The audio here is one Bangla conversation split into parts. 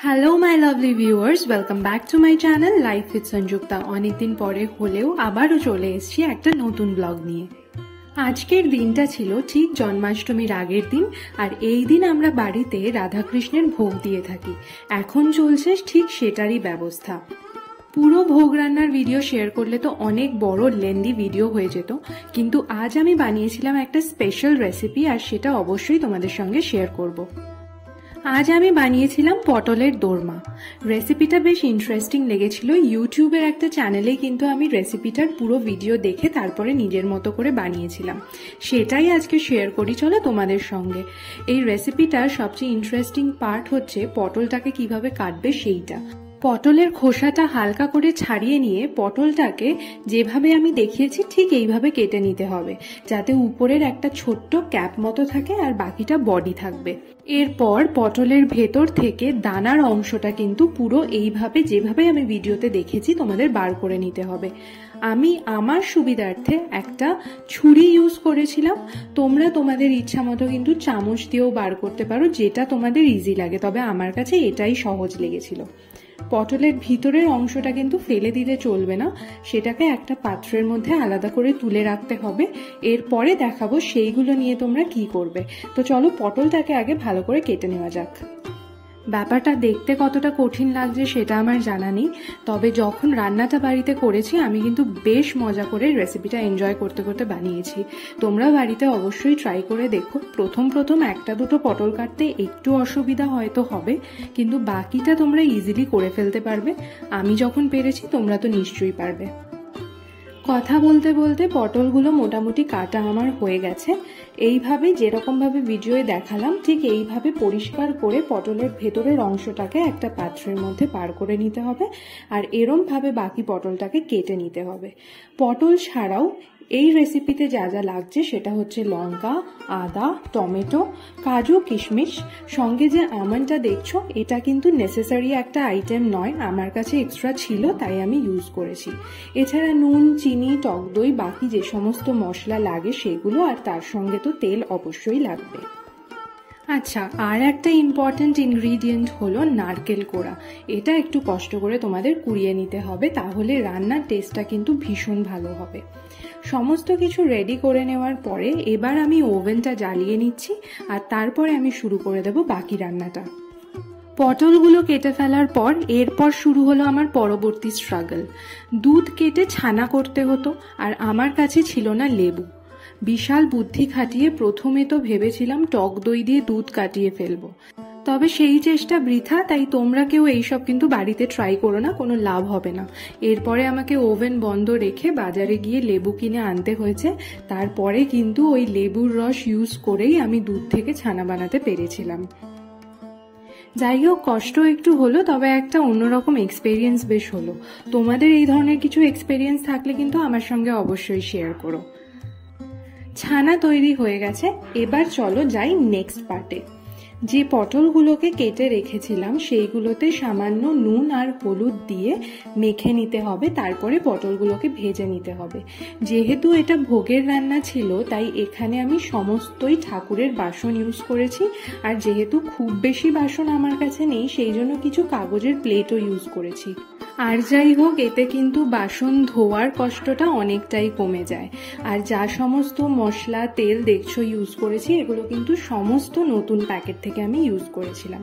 Hello my lovely viewers, welcome back to my channel life with Sanjukta. অনেকদিন পরে হলেও আবারও চলে এসেছি একটা নতুন ব্লগ নিয়ে। আজকের দিনটা ছিল ঠিক জন্মাষ্টমীর আগের দিন, আর এই দিন আমরা বাড়িতে রাধাকৃষ্ণের ভোগ দিয়ে থাকি। এখন চলছে ঠিক সেটারই ব্যবস্থা। পুরো ভোগ রান্নার ভিডিও শেয়ার করলে তো অনেক বড় লেন্দি ভিডিও হয়ে যেত, কিন্তু আজ আমি বানিয়েছিলাম একটা স্পেশাল রেসিপি, আর সেটা অবশ্যই তোমাদের সঙ্গে শেয়ার করব। আজ আমি বানিয়েছিলাম পটলের দোরমা। রেসিপিটা বেশ ইন্টারেস্টিং লেগেছিল। ইউটিউবের একটা চ্যানেলে কিন্তু আমি রেসিপিটার পুরো ভিডিও দেখে তারপরে নিজের মতো করে বানিয়েছিলাম। সেটাই আজকে শেয়ার করি চলো তোমাদের সঙ্গে। এই রেসিপিটার সবচেয়ে ইন্টারেস্টিং পার্ট হচ্ছে পটলটাকে কিভাবে কাটবে সেইটা। পটলের খোসাটা হালকা করে ছাড়িয়ে নিয়ে পটলটাকে যেভাবে আমি দেখিয়েছি ঠিক এইভাবে কেটে নিতে হবে, যাতে উপরের একটা ছোট্ট ক্যাপ মতো থাকে আর বাকিটা বডি থাকবে। এরপর পটলের ভেতর থেকে দানার অংশটা কিন্তু পুরো এইভাবে যেভাবে আমি ভিডিওতে দেখেছি তোমাদের বার করে নিতে হবে। আমি আমার সুবিধার্থে একটা ছুরি ইউজ করেছিলাম। তোমরা তোমাদের ইচ্ছা মতো কিন্তু চামচ দিয়েও বার করতে পারো, যেটা তোমাদের ইজি লাগে, তবে আমার কাছে এটাই সহজ লেগেছিল। পটলের ভিতরের অংশটা কিন্তু ফেলে দিলে চলবে না, সেটাকে একটা পাত্রের মধ্যে আলাদা করে তুলে রাখতে হবে। এরপরে দেখাবো সেইগুলো নিয়ে তোমরা কি করবে। তো চলো পটলটাকে আগে ভালো করে কেটে নেওয়া যাক। ব্যাপারটা দেখতে কতটা কঠিন লাগছে সেটা আমার জানা নেই, তবে যখন রান্নাটা বাড়িতে করেছি আমি কিন্তু বেশ মজা করে রেসিপিটা এনজয় করতে করতে বানিয়েছি। তোমরা বাড়িতে অবশ্যই ট্রাই করে দেখো। প্রথম একটা দুটো পটল কাটতে একটু অসুবিধা হয়তো হবে, কিন্তু বাকিটা তোমরা ইজিলি করে ফেলতে পারবে। আমি যখন পেরেছি তোমরা তো নিশ্চয়ই পারবে। কথা বলতে বলতে পটলগুলো মোটামুটি কাটা আমার হয়ে গেছে। এইভাবে যেরকমভাবে ভিডিওয়ে দেখালাম ঠিক এইভাবে পরিষ্কার করে পটলের ভেতরের অংশটাকে একটা পাত্রের মধ্যে বার করে নিতে হবে, আর এরমভাবে বাকি পটলটাকে কেটে নিতে হবে। পটল ছাড়াও এই রেসিপিতে যা যা লাগছে সেটা হচ্ছে লঙ্কা, আদা, টমেটো, কাজু, কিশমিশ, সঙ্গে যে আমন্ডটা দেখছো এটা কিন্তু নেসেসারি একটা আইটেম নয়, আমার কাছে এক্সট্রা ছিল তাই আমি ইউজ করেছি। এছাড়া নুন, চিনি, টক দই, বাকি যে সমস্ত মশলা লাগে সেগুলো, আর তার সঙ্গে তো তেল অবশ্যই লাগবে। আচ্ছা, আর একটা ইম্পর্টেন্ট ইনগ্রিডিয়েন্ট হলো নারকেল কোড়া। এটা একটু কষ্ট করে তোমাদের কুড়িয়ে নিতে হবে, তাহলে রান্নার টেস্টটা কিন্তু ভীষণ ভালো হবে। সমস্ত কিছু রেডি করে নেওয়ার পরে এবার আমি ওভেনটা জ্বালিয়ে নিচ্ছি, আর তারপরে আমি শুরু করে দেব বাকি রান্নাটা। পটলগুলো কেটে ফেলার পর এরপর শুরু হলো আমার পরবর্তী স্ট্রাগল। দুধ কেটে ছানা করতে হতো, আর আমার কাছে ছিল না লেবু। বিশাল বুদ্ধি খাটিয়ে প্রথমে তো ভেবেছিলাম টক দই দিয়ে দুধ কাটিয়ে ফেলবো, তবে সেই চেষ্টা বৃথা। তাই তোমরা কেউ এইসব কিন্তু বাড়িতে ট্রাই করো না, কোনো লাভ হবে না। এরপরে আমাকে ওভেন বন্ধ রেখে বাজারে গিয়ে লেবু কিনে আনতে হয়েছে। তারপরে কিন্তু ওই লেবুর রস ইউজ করেই আমি দুধ থেকে ছানা বানাতে পেরেছিলাম। যাই হোক, কষ্ট একটু হলো, তবে একটা অন্যরকম এক্সপেরিয়েন্স বেশ হলো। তোমাদের এই ধরনের কিছু এক্সপেরিয়েন্স থাকলে কিন্তু আমার সঙ্গে অবশ্যই শেয়ার করো। ছানা তৈরি হয়ে গেছে, এবার চলো যাই নেক্সট পার্টে। যে পটলগুলোকে কেটে রেখেছিলাম সেইগুলোতে সামান্য নুন আর হলুদ দিয়ে মেখে নিতে হবে, তারপরে পটলগুলোকে ভেজে নিতে হবে। যেহেতু এটা ভোগের রান্না ছিল তাই এখানে আমি সমস্তই ঠাকুরের বাসন ইউজ করেছি, আর যেহেতু খুব বেশি বাসন আমার কাছে নেই সেই জন্য কিছু কাগজের প্লেটও ইউজ করেছি। আর যাই হোক, এতে কিন্তু বাসন ধোয়ার কষ্টটা অনেকটাই কমে যায়। আর যা সমস্ত মশলা, তেল দেখছো ইউজ করেছি এগুলো কিন্তু সমস্ত নতুন প্যাকেট থেকে আমি ইউজ করেছিলাম।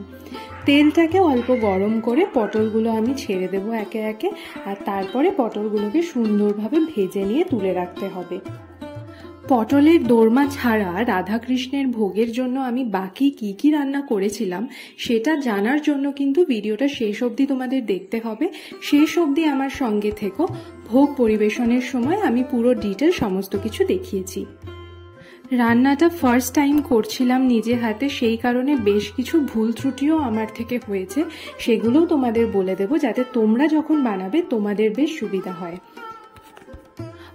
তেলটাকে অল্প গরম করে পটলগুলো আমি ছেড়ে দেবো একে একে, আর তারপরে পটলগুলোকে সুন্দরভাবে ভেজে নিয়ে তুলে রাখতে হবে। পটলের দোরমা ছাড়া রাধাকৃষ্ণের ভোগের জন্য আমি বাকি কি কি রান্না করেছিলাম সেটা জানার জন্য কিন্তু ভিডিওটা শেষ অবধি তোমাদের দেখতে হবে। শেষ অবধি আমার সঙ্গে থেকো। ভোগ পরিবেশনের সময় আমি পুরো ডিটেল সমস্ত কিছু দেখিয়েছি। রান্নাটা ফার্স্ট টাইম করছিলাম নিজে হাতে, সেই কারণে বেশ কিছু ভুল ত্রুটিও আমার থেকে হয়েছে, সেগুলোও তোমাদের বলে দেব যাতে তোমরা যখন বানাবে তোমাদের বেশ সুবিধা হয়।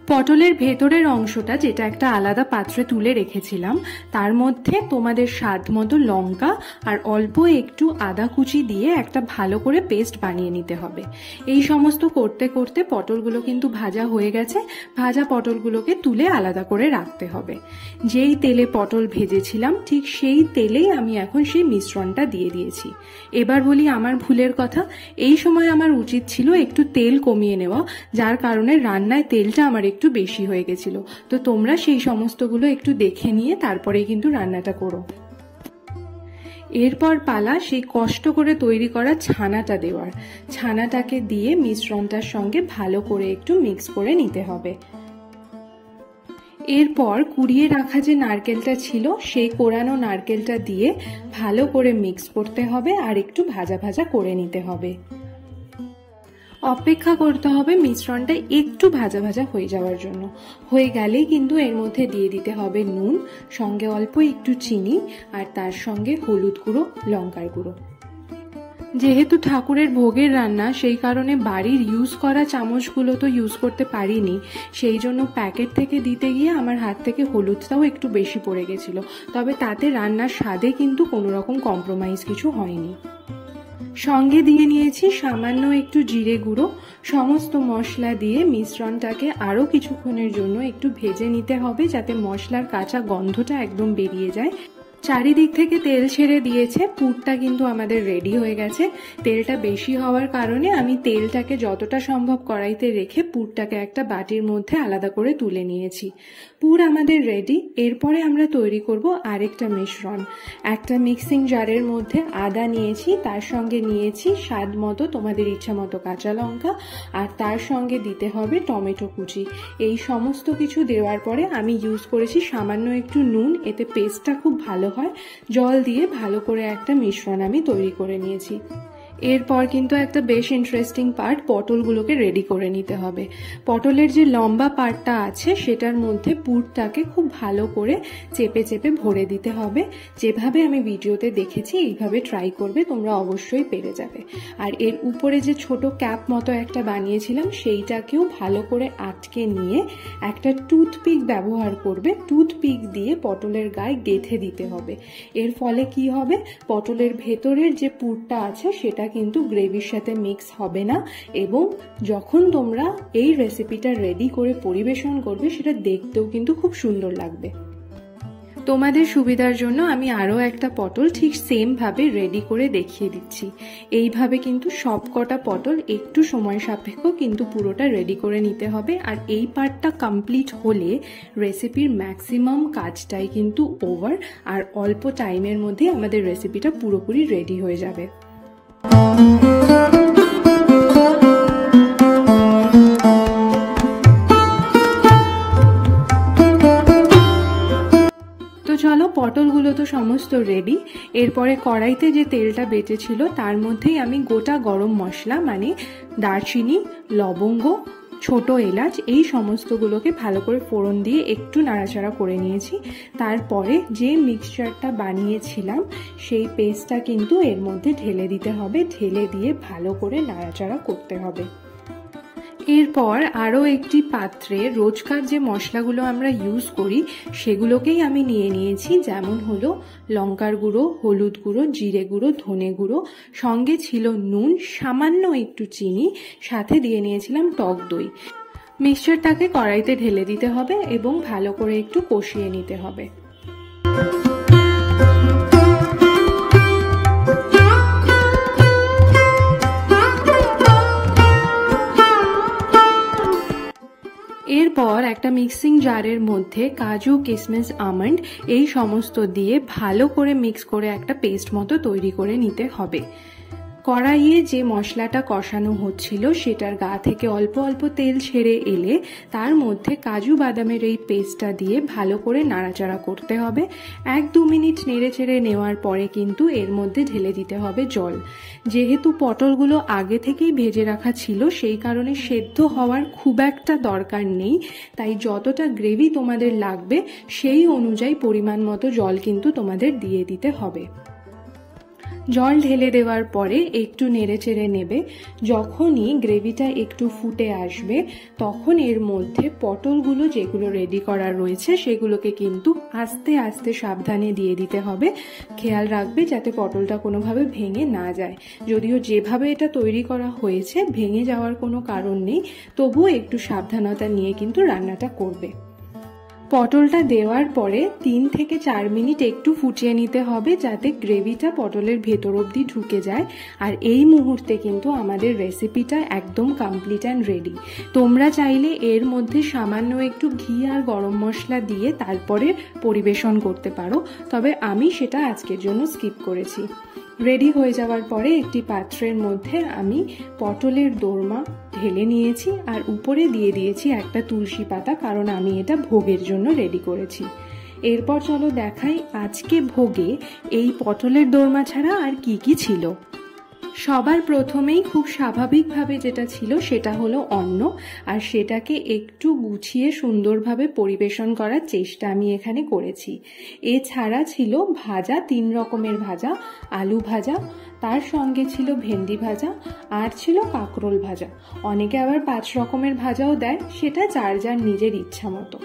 পটলের ভেতরের অংশটা, যেটা একটা আলাদা পাত্রে তুলে রেখেছিলাম, তার মধ্যে তোমাদের স্বাদ মতো লঙ্কা আর অল্প একটু আদা কুচি দিয়ে একটা ভালো করে পেস্ট বানিয়ে নিতে হবে। এই সমস্ত করতে করতে পটলগুলো কিন্তু ভাজা হয়ে গেছে। ভাজা পটলগুলোকে তুলে আলাদা করে রাখতে হবে। যেই তেলে পটল ভেজেছিলাম ঠিক সেই তেলেই আমি এখন সেই মিশ্রণটা দিয়ে দিয়েছি। এবার বলি আমার ভুলের কথা। এই সময় আমার উচিত ছিল একটু তেল কমিয়ে নেওয়া, যার কারণে রান্নায় তেলটা আমার একটু বেশি হয়ে গেছিল। তো তোমরা সেই সমস্তগুলো একটু দেখে নিয়ে তারপরেই কিন্তু রান্নাটা করো। এরপর পালা সেই কষ্ট করে তৈরি করা ছানাটা দেওয়ার। ছানাটাকে দিয়ে মিশ্রণটার সঙ্গে ভালো করে একটু মিক্স করে নিতে হবে। এরপর কুড়িয়ে রাখা যে নারকেলটা ছিল সেই কোরানো নারকেলটা দিয়ে ভালো করে মিক্স করতে হবে আর একটু ভাজা ভাজা করে নিতে হবে। অপেক্ষা করতে হবে মিশ্রণটা একটু ভাজা ভাজা হয়ে যাওয়ার জন্য। হয়ে গেলেই কিন্তু এর মধ্যে দিয়ে দিতে হবে নুন, সঙ্গে অল্প একটু চিনি আর তার সঙ্গে হলুদ গুঁড়ো, লঙ্কার গুঁড়ো। যেহেতু ঠাকুরের ভোগের রান্না, সেই কারণে বাড়ির ইউজ করা চামচগুলো তো ইউজ করতে পারিনি, সেই জন্য প্যাকেট থেকে দিতে গিয়ে আমার হাত থেকে হলুদটাও একটু বেশি পড়ে গেছিল। তবে তাতে রান্নার স্বাদে কিন্তু কোনো রকম কম্প্রোমাইজ কিছু হয়নি। সঙ্গে দিয়ে নিয়েছি সামান্য একটু জিরে গুঁড়ো। সমস্ত মশলা দিয়ে মিশ্রণটাকে আরও কিছুক্ষণের জন্য একটু ভেজে নিতে হবে, যাতে মশলার কাঁচা গন্ধটা একদম বেরিয়ে যায়। চারিদিক থেকে তেল ছেড়ে দিয়েছে, পুরটা কিন্তু আমাদের রেডি হয়ে গেছে। তেলটা বেশি হওয়ার কারণে আমি তেলটাকে যতটা সম্ভব কড়াইতে রেখে পুরটাকে একটা বাটির মধ্যে আলাদা করে তুলে নিয়েছি। পুর আমাদের রেডি। এরপরে আমরা তৈরি করব আরেকটা মিশ্রণ। একটা মিক্সিং জারের মধ্যে আদা নিয়েছি, তার সঙ্গে নিয়েছি স্বাদ মতো তোমাদের ইচ্ছা মতো কাঁচা লঙ্কা, আর তার সঙ্গে দিতে হবে টমেটো কুচি। এই সমস্ত কিছু দেওয়ার পরে আমি ইউজ করেছি সামান্য একটু নুন, এতে পেস্টটা খুব ভালো হয়। জল দিয়ে ভালো করে একটা মিশ্রণ আমি তৈরি করে নিয়েছি। এরপর কিন্তু একটা বেশ ইন্টারেস্টিং পার্ট, পটলগুলোকে রেডি করে নিতে হবে। পটলের যে লম্বা পার্টটা আছে সেটার মধ্যে পুরটাকে খুব ভালো করে চেপে চেপে ভরে দিতে হবে। যেভাবে আমি ভিডিওতে দেখেছি এইভাবে ট্রাই করবে, তোমরা অবশ্যই পেরে যাবে। আর এর উপরে যে ছোট ক্যাপ মতো একটা বানিয়েছিলাম সেইটাকেও ভালো করে আটকে নিয়ে একটা টুথপিক ব্যবহার করবে। টুথপিক দিয়ে পটলের গায়ে গেঁথে দিতে হবে। এর ফলে কি হবে, পটলের ভেতরের যে পুরটা আছে সেটা কিন্তু গ্রেভির সাথে মিক্স হবে না, এবং যখন তোমরা এই রেসিপিটা রেডি করে পরিবেশন করবে সেটা দেখতেও কিন্তু খুব সুন্দর লাগবে। তোমাদের সুবিধার জন্য আমি আরও একটা পটল ঠিক সেম ভাবে রেডি করে দেখিয়ে দিচ্ছি। এইভাবে কিন্তু সবকটা পটল একটু সময় সাপেক্ষ, কিন্তু পুরোটা রেডি করে নিতে হবে। আর এই পার্টটা কমপ্লিট হলে রেসিপির ম্যাক্সিমাম কাজটাই কিন্তু ওভার, আর অল্প টাইমের মধ্যে আমাদের রেসিপিটা পুরোপুরি রেডি হয়ে যাবে। চলো, পটলগুলো তো সমস্ত রেডি। এরপরে কড়াইতে যে তেলটা বেঁচেছিল তার মধ্যেই আমি গোটা গরম মশলা মানে দারচিনি, লবঙ্গ, ছোট এলাচ এই সমস্তগুলোকে ভালো করে ফোড়ন দিয়ে একটু নাড়াচাড়া করে নিয়েছি। তারপরে যে মিক্সচারটা বানিয়েছিলাম সেই পেস্টটা কিন্তু এর মধ্যে ঢেলে দিতে হবে। ঢেলে দিয়ে ভালো করে নাড়াচাড়া করতে হবে। এরপর আরও একটি পাত্রে রোজকার যে মশলাগুলো আমরা ইউজ করি সেগুলোকেই আমি নিয়ে নিয়েছি, যেমন হলো লঙ্কার গুঁড়ো, হলুদ গুঁড়ো, জিরে গুঁড়ো, ধনে গুঁড়ো, সঙ্গে ছিল নুন, সামান্য একটু চিনি, সাথে দিয়ে নিয়েছিলাম টক দই। মিক্সচারটাকে কড়াইতে ঢেলে দিতে হবে এবং ভালো করে একটু কষিয়ে নিতে হবে। এরপর একটা মিক্সিং জারের মধ্যে কাজু, কিশমিশ, আমন্ড এই সমস্ত দিয়ে ভালো করে মিক্স করে একটা পেস্ট মতো তৈরি করে নিতে হবে। কড়াইয়ে যে মশলাটা কষানো হচ্ছিল সেটার গা থেকে অল্প অল্প তেল ছেড়ে এলে তার মধ্যে কাজু বাদামের এই পেস্টটা দিয়ে ভালো করে নাড়াচাড়া করতে হবে। 1-2 মিনিট নেড়ে চেড়ে নেওয়ার পরে কিন্তু এর মধ্যে ঢেলে দিতে হবে জল। যেহেতু পটলগুলো আগে থেকেই ভেজে রাখা ছিল সেই কারণে সেদ্ধ হওয়ার খুব একটা দরকার নেই, তাই যতটা গ্রেভি তোমাদের লাগবে সেই অনুযায়ী পরিমাণ মতো জল কিন্তু তোমাদের দিয়ে দিতে হবে। জল ঢেলে দেওয়ার পরে একটু নেড়েচেড়ে নেবে। যখনই গ্রেভিটা একটু ফুটে আসবে তখন এর মধ্যে পটলগুলো যেগুলো রেডি করা রয়েছে সেগুলোকে কিন্তু আস্তে আস্তে সাবধানে দিয়ে দিতে হবে। খেয়াল রাখবে যাতে পটলটা কোনোভাবে ভেঙে না যায়। যদিও যেভাবে এটা তৈরি করা হয়েছে ভেঙে যাওয়ার কোনো কারণ নেই, তবুও একটু সাবধানতা নিয়ে কিন্তু রান্নাটা করবে। পটলটা দেওয়ার পরে 3 থেকে 4 মিনিট একটু ফুটিয়ে নিতে হবে যাতে গ্রেভিটা পটলের ভেতর অবধি ঢুকে যায়। আর এই মুহূর্তে কিন্তু আমাদের রেসিপিটা একদম কমপ্লিট অ্যান্ড রেডি। তোমরা চাইলে এর মধ্যে সামান্য একটু ঘি আর গরম মশলা দিয়ে তারপরে পরিবেশন করতে পারো, তবে আমি সেটা আজকের জন্য স্কিপ করেছি। রেডি হয়ে যাওয়ার পরে একটি পাত্রের মধ্যে আমি পটলের দোরমা ঢেলে নিয়েছি আর উপরে দিয়ে দিয়েছি একটা তুলসী পাতা, কারণ আমি এটা ভোগের জন্য রেডি করেছি। এরপর চলো দেখাই আজকে ভোগে এই পটলের দোরমা ছাড়া আর কি কি ছিল। সবার প্রথমেই খুব স্বাভাবিকভাবে যেটা ছিল সেটা হলো অন্ন, আর সেটাকে একটু গুছিয়ে সুন্দরভাবে পরিবেশন করার চেষ্টা আমি এখানে করেছি। এছাড়া ছিল ভাজা, 3 রকমের ভাজা, আলু ভাজা, তার সঙ্গে ছিল ভেন্ডি ভাজা, আর ছিল কাঁকরোল ভাজা। অনেকে আবার 5 রকমের ভাজাও দেয়, সেটা যার যার নিজের ইচ্ছা মতো।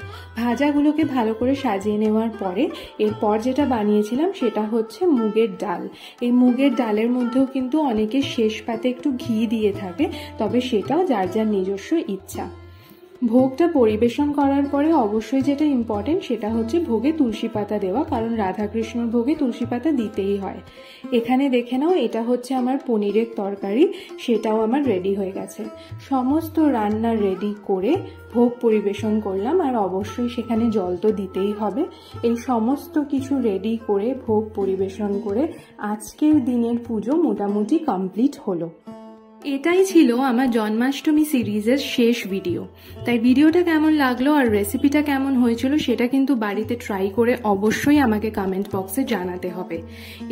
ভাজাগুলোকে ভালো করে সাজিয়ে নেওয়ার পরে এরপর যেটা বানিয়েছিলাম সেটা হচ্ছে মুগের ডাল। এই মুগের ডালের মধ্যেও কিন্তু অনেকে শেষ পাতে একটু ঘি দিয়ে থাকে, তবে সেটাও যার যার নিজস্ব ইচ্ছা। ভোগটা পরিবেশন করার পরে অবশ্যই যেটা ইম্পর্টেন্ট সেটা হচ্ছে ভোগে তুলসী পাতা দেওয়া, কারণ রাধাকৃষ্ণর ভোগে তুলসী পাতা দিতেই হয়। এখানে দেখে নাও এটা হচ্ছে আমার পনিরের তরকারি, সেটাও আমার রেডি হয়ে গেছে। সমস্ত রান্না রেডি করে ভোগ পরিবেশন করলাম, আর অবশ্যই সেখানে জল তো দিতেই হবে। এই সমস্ত কিছু রেডি করে ভোগ পরিবেশন করে আজকের দিনের পুজো মোটামুটি কমপ্লিট হলো। এটাই ছিল আমার জন্মাষ্টমী সিরিজের শেষ ভিডিও। তাই ভিডিওটা কেমন লাগলো আর রেসিপিটা কেমন হয়েছিল সেটা কিন্তু বাড়িতে ট্রাই করে অবশ্যই আমাকে কমেন্ট বক্সে জানাতে হবে।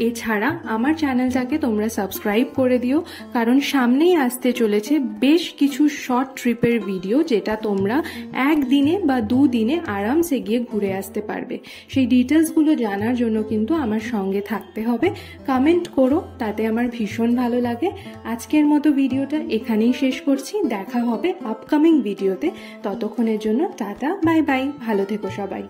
এছাড়া আমার চ্যানেলটাকে তোমরা সাবস্ক্রাইব করে দিও, কারণ সামনেই আসতে চলেছে বেশ কিছু শর্ট ট্রিপের ভিডিও, যেটা তোমরা 1 দিনে বা 2 দিনে আরামসে গিয়ে ঘুরে আসতে পারবে। সেই ডিটেলসগুলো জানার জন্য কিন্তু আমার সঙ্গে থাকতে হবে। কমেন্ট করো, তাতে আমার ভীষণ ভালো লাগে। আজকের মতো ভিডিওটা এখানেই শেষ করছি। দেখা হবে আপকামিং ভিডিওতে। ততক্ষণের জন্য টাটা, বাই বাই, ভালো থেকো সবাই।